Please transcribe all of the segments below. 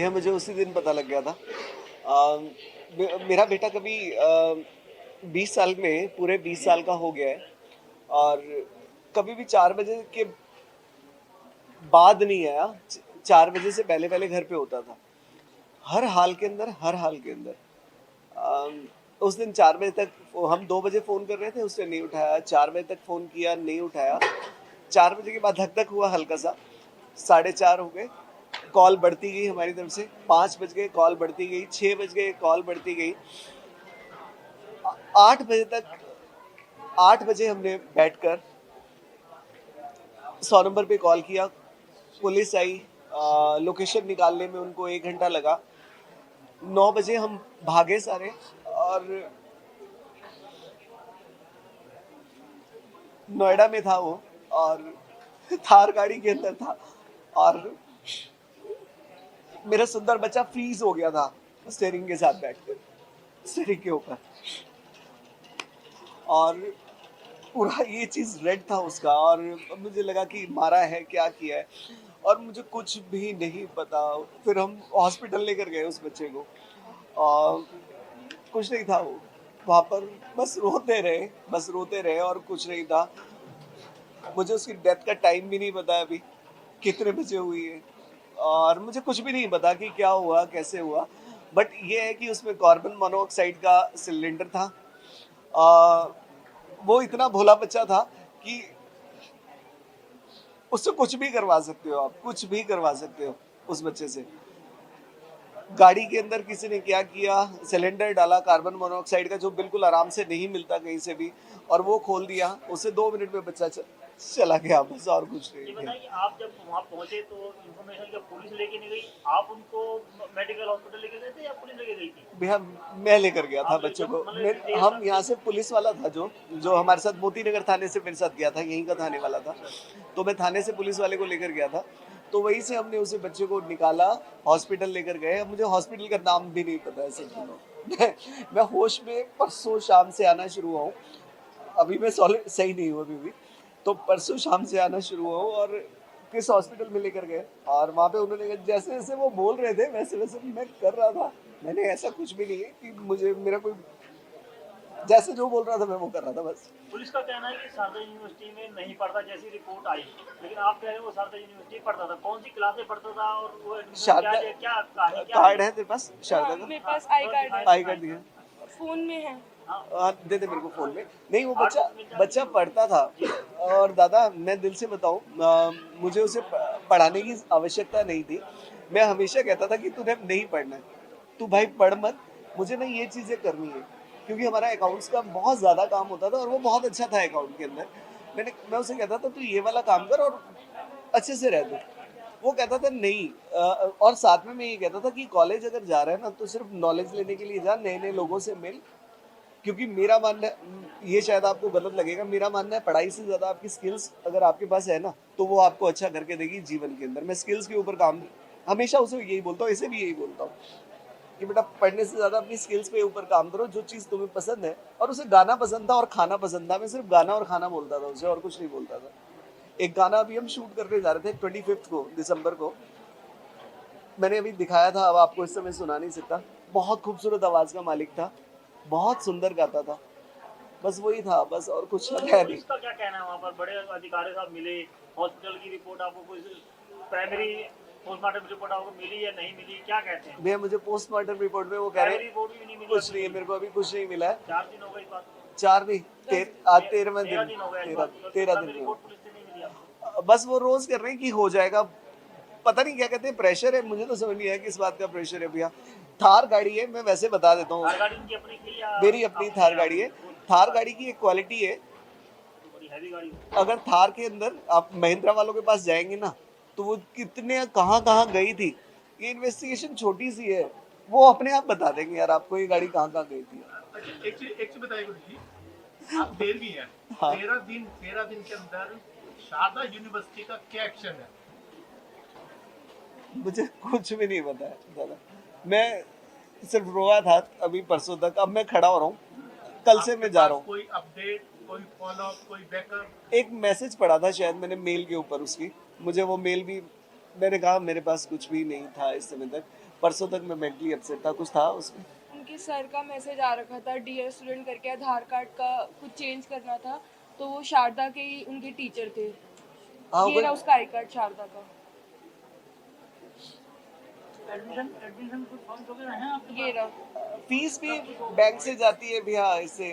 भैया मुझे उसी दिन पता लग गया था। मेरा बेटा कभी 20 साल में पूरे 20 साल का हो गया है और कभी भी 4 बजे के बाद नहीं आया। 4 बजे से पहले पहले घर पे होता था, हर हाल के अंदर, हर हाल के अंदर। अम, उस दिन 4 बजे तक हम 2 बजे फ़ोन कर रहे थे, उसने नहीं उठाया। 4 बजे तक फ़ोन किया, नहीं उठाया। 4 बजे के बाद धक धक हुआ हल्का सा, 4:30 हो गए, कॉल बढ़ती गई हमारी तरफ से। 5 बज गए, कॉल बढ़ती गई। 6 बज गए, कॉल बढ़ती गई। 8 बजे तक, 8 बजे हमने बैठकर 100 नंबर पे कॉल किया। पुलिस आई, लोकेशन निकालने में उनको 1 घंटा लगा। 9 बजे हम भागे सारे और नोएडा में था वो, और थार गाड़ी के अंदर था और मेरा सुंदर बच्चा फ्रीज हो गया था स्टेयरिंग के साथ बैठकर, स्टेयरिंग के ऊपर। और पूरा ये चीज़ रेड था उसका और मुझे लगा कि मारा है, क्या किया है, और मुझे कुछ भी नहीं पता। फिर हम हॉस्पिटल लेकर गए उस बच्चे को और कुछ नहीं था वो वहाँ पर, बस रोते रहे, बस रोते रहे और कुछ नहीं था। मुझे उसकी डेथ का टाइम भी नहीं पता अभी कितने बजे हुई है, और मुझे कुछ भी नहीं पता कि क्या हुआ, कैसे हुआ। बट ये है कि उसमें कार्बन मोनोऑक्साइड का सिलेंडर था। अ, वो इतना भोला बच्चा था कि उससे कुछ भी करवा सकते हो आप, कुछ भी करवा सकते हो उस बच्चे से। गाड़ी के अंदर किसी ने क्या किया, सिलेंडर डाला कार्बन मोनोऑक्साइड का, जो बिल्कुल आराम से नहीं मिलता कहीं से भी, और वो खोल दिया। उससे 2 मिनट में बच्चा चला गया, बस और कुछ ये नहीं है। बताइए, आप जब वहाँ पहुँचे तो इन्फॉर्मेशन जब पुलिस लेके नहीं गई, आप उनको मेडिकल हॉस्पिटल लेके गए थे या पुलिस लेके गई थी? भैया मैं लेकर गया था आप बच्चों जब को। मतलब मैं डिटेल हम सब यहाँ से जब पुलिस वाला था जो जो हमारे साथ मोती नगर थाने से मेरे साथ गया था, यहीं का थाने वाला था। अच्छा अच्छा। तो मैं थाने से पुलिस वाले को लेकर गया था, तो वहीं से हमने उसे बच्चे को निकाला, हॉस्पिटल लेकर गए। अब मुझे हॉस्पिटल का नाम भी नहीं पता है सच में। मैं मैं होश में परसों शाम से आना शुरू हुआ हूँ। अभी मैं सॉलिड सही नहीं हूँ अभी भी। तो परसों शाम से आना शुरू हुआ हूँ और किस हॉस्पिटल में लेकर गए, और वहाँ पे उन्होंने जैसे जैसे वो बोल रहे थे वैसे वैसे मैं कर रहा था। मैंने ऐसा कुछ भी नहीं है कि मुझे मेरा कोई, जैसे जो बोल रहा था मैं वो कर रहा था बस। पुलिस का कहना है कि शारदा यूनिवर्सिटी में नहीं पढ़ता, जैसी रिपोर्ट आई, लेकिन आप कह रहे हो वो शारदा यूनिवर्सिटी पढ़ता था। कौन सी क्लास में पढ़ता था और वो एडमिशन क्या शारदा क्या कहानी क्या कार्ड रही? है तेरे पास शारदा का? मेरे हाँ, पास आई तो कार्ड दिखाएं है। आई दिखाएं कार्ड दिया। फोन में है। हाँ, हाँ दे दे मेरे को फोन में। नहीं वो हार्ड बच्चा, कॉपी मिल जाती बच्चा है पढ़ता था। जी। और दादा मैं दिल से बताऊं, मुझे उसे पढ़ाने की आवश्यकता नहीं थी। मैं हमेशा कहता था कि तूने नहीं पढ़ना है, तू भाई पढ़ मत, मुझे ना ये चीज़ें करनी है। क्योंकि हमारा अकाउंट्स का बहुत ज़्यादा काम होता था और वो बहुत अच्छा था अकाउंट के अंदर। मैं उसे कहता था तू ये वाला काम कर और अच्छे से रह तू। वो कहता था नहीं। और साथ में मैं ये कहता था कि कॉलेज अगर जा रहा है ना तो सिर्फ नॉलेज लेने के लिए जा, नए नए लोगों से मिल। क्योंकि मेरा मानना है, ये शायद आपको गलत लगेगा, मेरा मानना है पढ़ाई से ज़्यादा आपकी स्किल्स अगर आपके पास है ना तो वो आपको अच्छा करके देगी जीवन के अंदर। मैं स्किल्स के ऊपर काम हमेशा उसे यही बोलता हूँ, इसे भी यही बोलता हूँ कि बेटा पढ़ने से ज़्यादा अपनी स्किल्स पे ऊपर काम करो, जो चीज़ तुम्हें पसंद है। और उसे गाना पसंद था और खाना पसंद था, मैं सिर्फ गाना और खाना बोलता था उसे, और कुछ नहीं बोलता था। एक गाना अभी हम शूट करने जा रहे थे 25 को दिसंबर को, मैंने अभी दिखाया था, अब आपको इस समय सुना नहीं सकता। बहुत खूबसूरत आवाज़ का मालिक था, बहुत सुंदर गाता था। बस वही था, बस और कुछ तो है नहीं। पुलिस का क्या कहना है? वहाँ पर बड़े अधिकारी साहब मिले, हॉस्पिटल की रिपोर्ट आपको कुछ प्राइमरी पोस्टमार्टम रिपोर्ट आपको मिली या नहीं मिली, क्या कहते हैं? भैया मुझे पोस्टमार्टम रिपोर्ट में वो कह रहे प्राइमरी हैं रिपोर्ट भी नहीं मिली कुछ अभी नहीं है, तक? मेरे को अभी कुछ नहीं मिला है। 4 दिन हो गए इस बात को। 4 नहीं, आज 13वां 13 दिन, दिन हो गया इस तेरह बात को, तो 13 प्राइमरी दिन रिपोर्ट में। पुलिस से नहीं मिली आपको? बस वो रोज कर रहे हैं कि हो जाएगा। पता नहीं क्या कहते हैं, प्रेशर है, मुझे तो समझ नहीं आया किस बात का प्रेशर है भैया। थार गाड़ी है, मैं वैसे बता देता हूँ, कार गाड़ी उनकी अपनी थी या मेरी अपनी अपनी थार है गाड़ी है। आपकी? थार गाड़ी की एक क्वालिटी है, बड़ी हैवी गाड़ी है। अगर थार के अंदर आप महिंद्रा वालों के पास जाएंगे ना तो वो कितने कहाँ कहाँ गई थी, ये इन्वेस्टिगेशन छोटी सी है, वो अपने आप बता देंगे यार आपको ये गाड़ी कहाँ कहाँ गई थी। अच्छा, एक चीज बताइए गुरु जी, आप 13वीं है, हाँ 13 दिन के अंदर शारदा यूनिवर्सिटी का क्या एक्शन है? मुझे कुछ भी नहीं पता है दादा, मैं सिर्फ रोया था अभी परसों तक, अब मैं खड़ा हो रहा हूँ, कल से आपके मैं जा रहा पास हूँ। कोई अपडेट, कोई फॉलोअप, कोई बैकअप? एक मैसेज पढ़ा था शायद मैंने मेल के ऊपर उसकी, मुझे वो मेल भी मैंने कहा मेरे पास कुछ भी नहीं था इस समय तक। परसों तक मैं मेंटली अपसेट था। कुछ था उसमें? उनके सर का मैसेज आ रखा था, डियर स्टूडेंट करके, आधार कार्ड का कुछ चेंज करना था, तो वो शारदा के ही उनके टीचर थे। हाँ ये रहा वही। उसका आई कार्ड शारदा का। एडमिशन एडमिशन कुछ फॉर्म्स वगैरह हैं आपके ये पास? रहा। फीस भी बैंक से जाती है भैया इससे।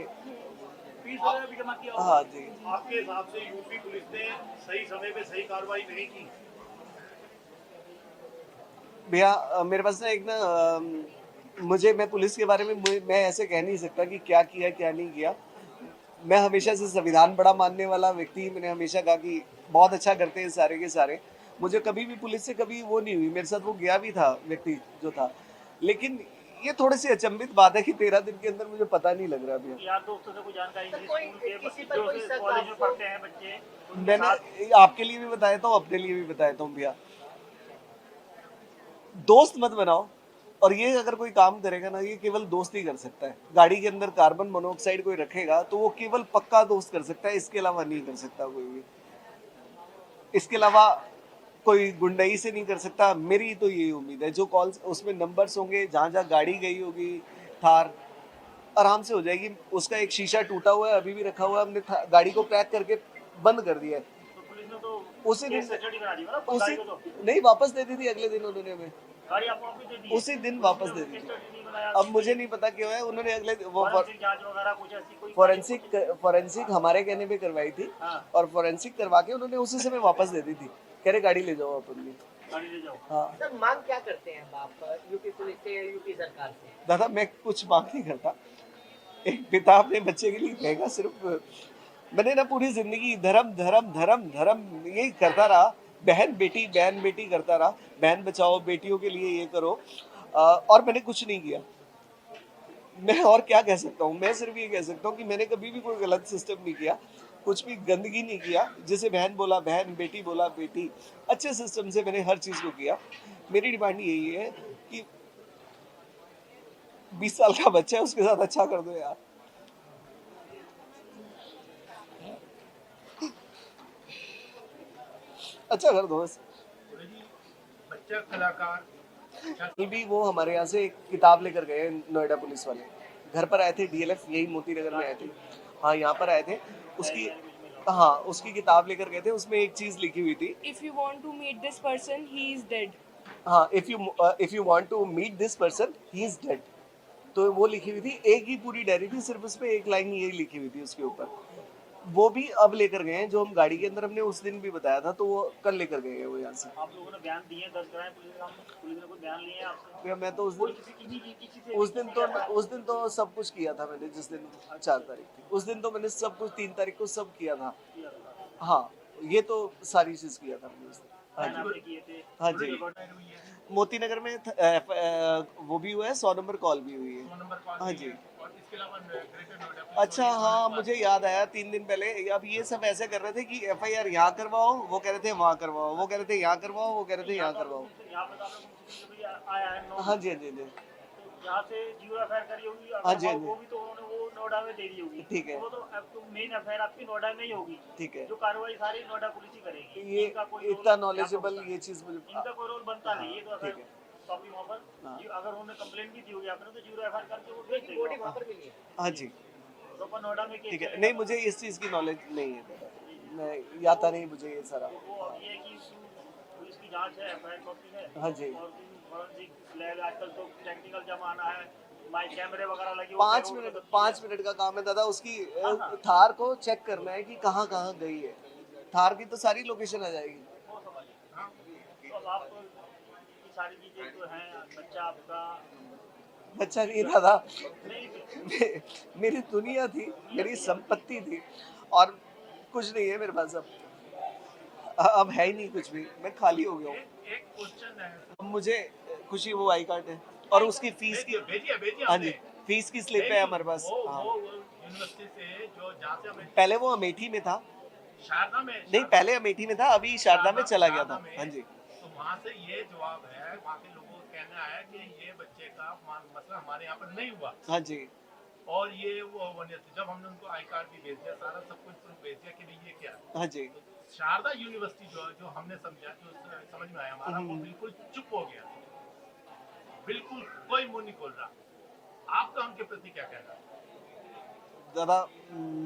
फीस वगैरह भी जमा किया होगा? हाँ जी। आपके हिसाब से यूपी पुलिस ने सही समय पे सही कार्रवाई नहीं की? भैया मेरे पास ना एक ना मैं पुलिस के बारे में मैं ऐसे कह नहीं सकता कि क्या किया क्या नहीं किया। मैं हमेशा से संविधान बड़ा मानने वाला व्यक्ति। मैंने हमेशा कहा कि बहुत अच्छा करते हैं सारे के सारे। मुझे कभी भी पुलिस से कभी वो नहीं हुई। मेरे साथ वो गया भी था व्यक्ति जो था। लेकिन ये थोड़ी सी अचंभित बात है कि 13 दिन के अंदर मुझे पता नहीं लग रहा भैया। यार दोस्तों से कोई जानकारी सर, नहीं, कोई स्कूल के किसी पर कोई शक कॉलेज में आपको? पढ़ते हैं बच्चे, उनके मैंने साथ आपके लिए भी बताया था, अपने लिए भी बताया था भैया। दोस्त मत बनाओ। और ये अगर कोई काम करेगा ना, ये केवल दोस्त ही कर सकता है। गाड़ी के अंदर कार्बन मोनोऑक्साइड कोई रखेगा तो वो केवल पक्का दोस्त कर सकता है, इसके अलावा नहीं कर सकता कोई भी। इसके अलावा कोई गुंडई से नहीं कर सकता। मेरी तो यही उम्मीद है। जो कॉल्स उसमें नंबर्स होंगे, जहाँ जहाँ गाड़ी गई होगी थार, आराम से हो जाएगी। उसका एक शीशा टूटा हुआ है, अभी भी रखा हुआ है। हमने गाड़ी को क्रैक करके बंद कर दिया है। तो पुलिस ने तो उसी दिन केस स्टडी बना दी ना उसी गाड़ी को। तो नहीं, वापस दे दी थी अगले दिन उन्होंने हमें। गाड़ी आपको वापस दे दी? उसी दिन वापस दे दी केस थी। स्टडी नहीं बनाया? अब मुझे नहीं पता क्यों है। उन्होंने अगले वो फॉरेंसिक जांच वगैरह कुछ ऐसी कोई? फॉरेंसिक हमारे कहने पे करवाई थी। हाँ। और फॉरेंसिक करवा के उन्होंने उसी समय वापस दे दी थी। कह रहे गाड़ी ले जाओ आप अपनी। गाड़ी ले जाओ। हाँ सर, मांग क्या करते हैं आप यूपी पुलिस से या यूपी सरकार से? दादा, मैं कुछ मांग नहीं करता। एक पिता अपने बच्चे के लिए कहेगा सिर्फ। मैंने ना पूरी जिंदगी धर्म धर्म धर्म धर्म यही करता रहा। बहन बेटी करता रहा। बहन बचाओ, बेटियों के लिए ये करो। और मैंने कुछ नहीं किया। मैं और क्या कह सकता हूँ? मैं सिर्फ ये कह सकता हूँ कि मैंने कभी भी कोई गलत सिस्टम नहीं किया, कुछ भी गंदगी नहीं किया। जैसे बहन बोला बहन, बेटी बोला बेटी, अच्छे सिस्टम से मैंने हर चीज़ को किया। मेरी डिमांड यही है कि 20 साल का बच्चा है, उसके साथ अच्छा कर दो यार। अच्छा कर दो बस। बच्चा कलाकार कल भी वो हमारे यहाँ से एक किताब लेकर गए नोएडा पुलिस वाले। घर पर आए थे, डीएलएफ यही मोती नगर में आए थे। हाँ, यहाँ पर आए थे। उसकी हाँ उसकी किताब लेकर गए थे। उसमें एक चीज लिखी हुई थी। If you want to meet this person he is dead. हाँ, if you want to meet this person he is dead. तो वो लिखी हुई थी। एक ही पूरी डायरी थी, सिर्फ उस पे एक लाइन यही लिखी हुई थी उसके ऊपर। वो भी अब लेकर गए हैं। जो हम गाड़ी के अंदर हमने उस दिन भी बताया था, तो वो कल लेकर गए हैं वो यहाँ से। आप लोगों ने बयान दिए, दर्ज कराए पुलिस के सामने? पुलिस ने कोई बयान लिए हैं आपसे? भैया मैं तो कोई किसी से उस दिन तो सब कुछ किया था मैंने। जिस दिन 4 तारीख थी, उस दिन तो मैंने सब कुछ 3 तारीख को सब किया था। हाँ, ये तो सारी चीज किया था मैंने उस दिन। हाँ बयान जी। आपने किए थे? हाँ जी। मोती नगर में वो भी हुआ है, 100 नंबर कॉल भी हुई है। 100 नंबर कॉल हाँ की जी। है। और इसके अलावा ग्रेटर नोएडा पुलिस अच्छा और हाँ, पुलिस मुझे याद आया 3 दिन पहले। अब ये सब ऐसे कर रहे थे कि एफआईआर यहाँ करवाओ, वो कह रहे थे वहाँ करवाओ, वो कह रहे थे यहाँ करवाओ, वो कह रहे थे यहाँ करवाओ। यहाँ पे तो आप लोगों को आया है हाँ जी, हाँ जी, हाँ जी। यहाँ से जीरो एफआईआर करी होगी, हाँ जी, हाँ अगर जी। वो भी तो उन्होंने वो नोएडा में दे दी होगी। ठीक है। तो वो तो मेन एफआईआर आपकी नोएडा में ही होगी। ठीक है। जो कार्रवाई सारी नोएडा पुलिस ही करेगी। ये इनका कोई इतना रोल नॉलेजेबल यहाँ पे ये चीज मुझे। इनका कोई रोल बनता नहीं। ये तो ठीक अगर है। टॉपिक वहाँ पर हाँ। अगर उन्होंने कंप्लेंट भी दी होगी आपने, तो जीरो एफआईआर करके वो भेज उनकी बॉडी देंगे। वहाँ पर मिली है। हाँ जी, तो अपन नोएडा में केस ठीक है। चलेगा। नहीं, मुझे इस चीज की नॉलेज नहीं है। मैं याता नहीं मुझे ये सारा। वो अब ये है कि पुलिस की जांच है, एफआईआर कॉपी है। हाँ जी। और फॉरेंसिक लैब, आजकल तो टेक्निकल जमाना है, माइक कैमरे वगैरह लगे होते हैं, 5 वो मिनट तो 5 मिनट का काम है दादा। उसकी हाँ। थार को चेक करना है कि कहाँ कहाँ गई है। थार की तो सारी लोकेशन आ जाएगी। वो समझ। तो अब आप ये सारी चीजें तो हैं, बच्चा आपका बच्चा नहीं दादा, नहीं मेरी दुनिया थी, मेरी संपत्ति थी। और कुछ नहीं है मेरे पास अब है ही नहीं कुछ भी। मैं खाली हो गया हूँ। एक क्वेश्चन है। अब मुझे खुशी वो आई कार्ड है और उसकी फीस की। भेजिए हाँ जी, फीस की स्लिप है हमारे पास। हाँ। वो यूनिवर्सिटी से जो जहाँ से हमें पहले वो अमेठी में था। शारदा में नहीं, पहले अमेठी में था, अभी शारदा में चला गया था। शारदा में। हाँ जी। तो वहाँ से ये जवाब है, वहाँ के लोगों का कहना है कि ये बच्चे का मसला हमारे यहाँ पर नहीं हुआ। हाँ जी। और ये वो बने थे जब हमने उनको आई कार्ड भी भेज दिया, सारा सब कुछ प्रूफ भेज दिया कि नहीं ये क्या है। हाँ जी। शारदा यूनिवर्सिटी जो हमने समझा, जो समझ में आया हमारा, वो बिल्कुल चुप हो गया, बिल्कुल कोई मुंह नहीं खोल रहा। आपका उनके प्रति क्या कहना है? दादा,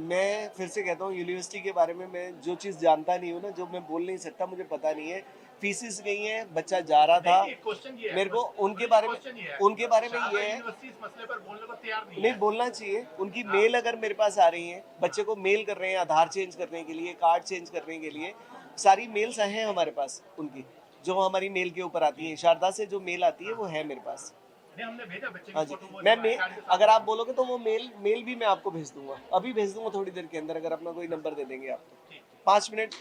मैं फिर से कहता हूँ, यूनिवर्सिटी के बारे में मैं जो चीज़ जानता नहीं हूँ ना, जो मैं बोल नहीं सकता, मुझे पता नहीं है। फीसिस गई है, बच्चा जा रहा था। क्वेश्चन ये है, मेरे को उनके बारे में शारदा ये है, यूनिवर्सिटी इस मसले पर बोलने को तैयार नहीं नहीं है। बोलना चाहिए। उनकी मेल अगर मेरे पास आ रही है, बच्चे को मेल कर रहे हैं आधार चेंज करने के लिए, कार्ड चेंज करने के लिए, सारी मेल्स हैं हमारे पास उनकी, जो हमारी मेल के ऊपर आती है। शारदा से जो मेल आती है वो है मेरे पास। नहीं, हमने भेजा बच्चे हाँ की जी, फोटो, वो मैं जो मेल, आई कार्ड के साथ अगर आप बोलोगे तो वो मेल भी मैं आपको भेज दूंगा, अभी भेज दूंगा थोड़ी देर के अंदर। अगर अपना कोई नंबर दे देंगे आप तो 5 मिनट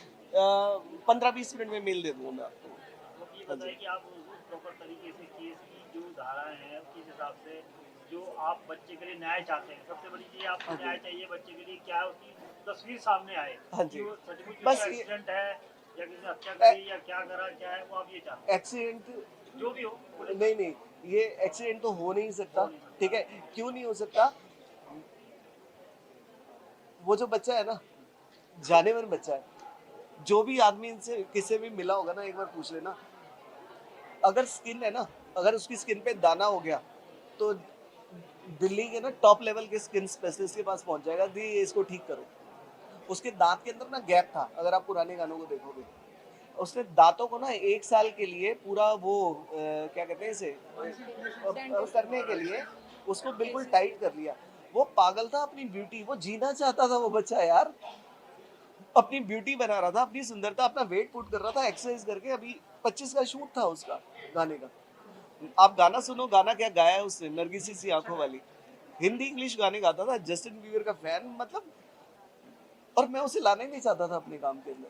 15-20 मिनट में मेल दे दूंगा मैं आपको। तो ये बताइए कि आप प्रॉपर तरीके से केस की जो धाराएं हैं किस हिसाब से जो आप बच्चे के लिए न्याय चाहते हैं, सबसे बड़ी चीज आपको न्याय चाहिए बच्चे के लिए, क्या उसकी तस्वीर सामने आए हाँ जी। कि वो सचमुच बस उसका ये- एक्सीडेंट है या किसी ने हत्या करी या क्या करा, क्या है वो आप ये चाहते एक्सीडेंट हैं जो भी हो पुलिस नहीं, ये एक्सीडेंट तो हो नहीं सकता, ठीक है। क्यों नहीं हो सकता? वो जो बच्चा है ना, जानवर बच्चा है। जो भी आदमी इनसे किसी भी मिला होगा ना, एक बार पूछ लेना, अगर स्किन है ना, अगर उसकी स्किन पे दाना हो गया तो दिल्ली के ना टॉप लेवल के स्किन स्पेशलिस्ट के पास पहुंच जाएगा कि इसको ठीक करो। उसके दांत के अंदर ना गैप था, अगर आप पुराने गानों को देखोगे, उसने दांतों को ना 1 साल के लिए पूरा वो क्या कहते हैं इसे, करने के लिए उसको बिल्कुल टाइट कर लिया। वो पागल था अपनी ब्यूटी, वो जीना चाहता था वो बच्चा यार, अपनी ब्यूटी बना रहा था, अपनी सुंदरता, अपना वेट पुट कर रहा था एक्सरसाइज करके। अभी 25 का शूट था उसका गाने का। आप गाना सुनो, गाना क्या गाया है उसने, नरगिसी सी आंखों वाली, हिंदी इंग्लिश गाने गाता था, जस्टिन बीबर का फैन मतलब। और मैं उसे लाना ही नहीं चाहता था अपने काम के अंदर।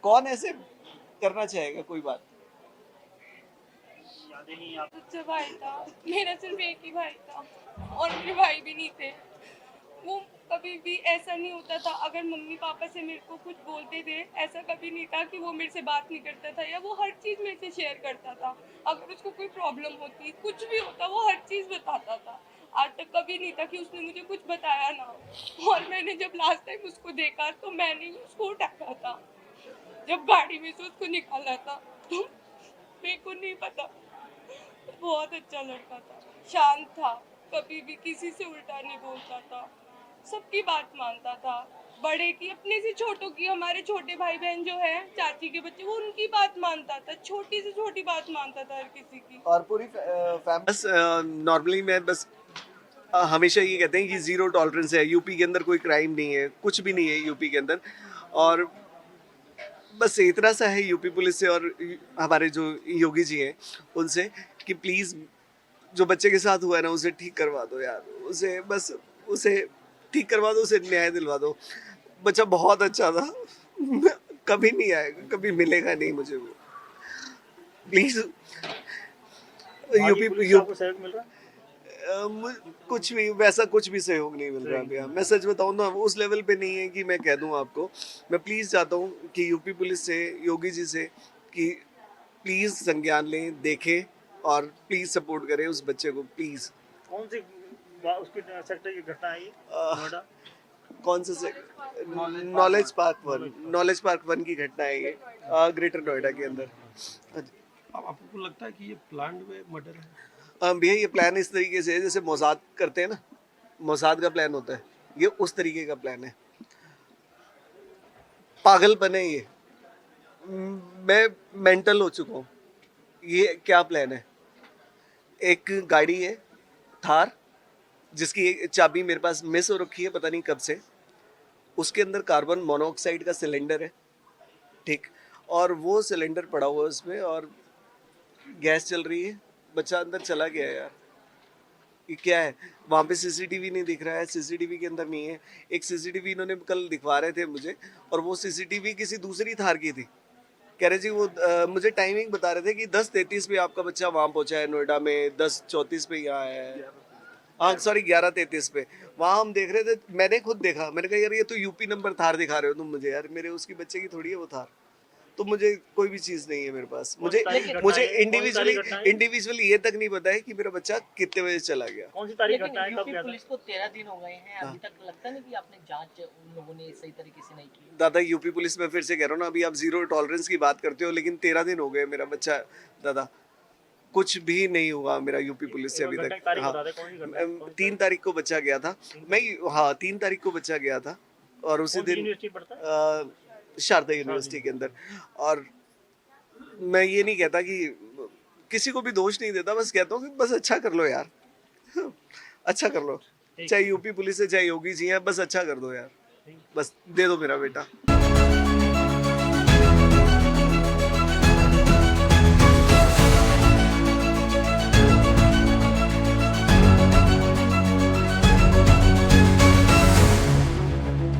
कौन ऐसे करना चाहेगा कोई बात? यादें नहीं आप अच्छा भाई था, मेरा सिर्फ एक ही भाई था और मेरे भाई भी नहीं थे। वो कभी भी ऐसा नहीं होता था, अगर मम्मी पापा से मेरे को कुछ बोलते थे, ऐसा कभी नहीं था कि वो मेरे से बात नहीं करता था, या वो हर चीज़ मेरे से शेयर करता था। अगर उसको कोई प्रॉब्लम होती, कुछ भी होता, वो हर चीज़ बताता था। आज तक कभी नहीं था कि उसने मुझे कुछ बताया ना हो। और मैंने जब लास्ट टाइम उसको देखा तो मैंने ही उसको उठाया था, जब गाड़ी में से उसको निकाला था, तो मेरे को नहीं पता। बहुत अच्छा लड़का था, शांत था, कभी भी किसी से उल्टा नहीं बोलता था, सबकी बात मानता था। बड़े की, अपने से छोटों की, हमारे छोटे भाई बहन जो है चाची के बच्चे, वो उनकी बात मानता था, छोटी से छोटी बात मानता था हर किसी की। और पूरी फैमिली बस नॉर्मली मैं बस हमेशा ये कहते हैं कि जीरो टॉलरेंस है यूपी के अंदर, कोई क्राइम नहीं है, कुछ भी नहीं है यूपी के अंदर। और बस इतना सा है यूपी पुलिस से और हमारे जो योगी जी हैं उनसे, कि प्लीज़ जो बच्चे के साथ हुआ है ना, उसे ठीक करवा दो यार, उसे बस उसे ठीक करवा दो, उसे न्याय दिलवा दो। बच्चा बहुत अच्छा था, कभी नहीं आएगा, कभी मिलेगा नहीं मुझे वो। प्लीज आगे पुलिस से आपको सहयोग मिल रहा है? कुछ भी वैसा कुछ भी सहयोग नहीं मिल रहा भैया। मैं सच बताऊं ना, उस लेवल पे नहीं है कि मैं कह दूं आपको। मैं प्लीज चाहता हूं कि यूपी पुलिस से, योगी जी से, कि प्लीज संज्ञान लें, देखें और प्लीज सपोर्ट करें उस बच्चे को प्लीज। कौन सी उसकी सेक्टर की घटना है ये नोएडा? कौन से नॉलेज पार्क वन की घटना है ये, ग्रेटर नोएडा के अंदर। अब आपको लगता है कि ये प्लान्ड में मर्डर है? भैया ये प्लान इस तरीके से है जैसे मोसाद करते हैं ना, मोसाद का प्लान होता है, ये उस तरीके का प्लान है। पागलपन है ये, मैं मेंटल हो चुका हूँ। ये क्या प्लान है? एक गाड़ी है थार, जिसकी एक चाबी मेरे पास मिस हो रखी है पता नहीं कब से, उसके अंदर कार्बन मोनोऑक्साइड का सिलेंडर है, ठीक, और वो सिलेंडर पड़ा हुआ है उसमें और गैस चल रही है, बच्चा अंदर चला गया है यार। ये क्या है? वहाँ पे सीसीटीवी नहीं दिख रहा है, सीसीटीवी के अंदर नहीं है। एक सीसीटीवी इन्होंने कल दिखवा रहे थे मुझे, और वो सीसीटीवी किसी दूसरी थार की थी। कह रहे जी वो मुझे टाइमिंग बता रहे थे कि 10:33 पे आपका बच्चा वहाँ पहुँचा है नोएडा में, 10:34 पे यहाँ है, हाँ सॉरी 11:33 पे। वहाँ हम देख रहे थे, मैंने खुद देखा, मैंने कहा यार ये तो यूपी नंबर थार दिखा रहे हो तुम मुझे यार, मेरे उसकी बच्चे की थोड़ी है वो थार। तो मुझे कोई भी चीज नहीं है मेरे पास। मुझे कौन सी तारीख मुझे घटना है? इंडिविजुअली कौन सी तारीख घटना है? इंडिविजुअली ये तक नहीं पता है कि मेरा बच्चा कितने बजे चला गया। कौन सी तारीख लेकिन घटना है, कब यूपी गया था? पुलिस को 13 दिन हो गए हैं, हाँ। अभी तक लगता नहीं कि आपने जांच उन लोगों ने सही तरीके से नहीं की। दादा यूपी पुलिस में फिर से कह रहा हूँ ना, अभी आप जीरो टॉलरेंस की बात करते हो, लेकिन 13 दिन हो गए मेरा बच्चा, दादा कुछ भी नहीं हुआ मेरा यूपी पुलिस से अभी घटना की तक। तारीख हाँ, बता दे, कौन सी घटना है? कौन सी 3 तारीख को बच्चा गया था। मैं हाँ 3 तारीख को बच्चा गया था और उसी कौन सी दिन यूनिवर्सिटी पढ़ता है? शारदा यूनिवर्सिटी के अंदर। और मैं ये नहीं कहता कि किसी को भी दोष नहीं देता, बस कहता हूँ कि बस अच्छा कर लो यार अच्छा कर लो, चाहे यूपी पुलिस है चाहे योगी जी हैं, बस अच्छा कर दो यार, बस दे दो मेरा बेटा।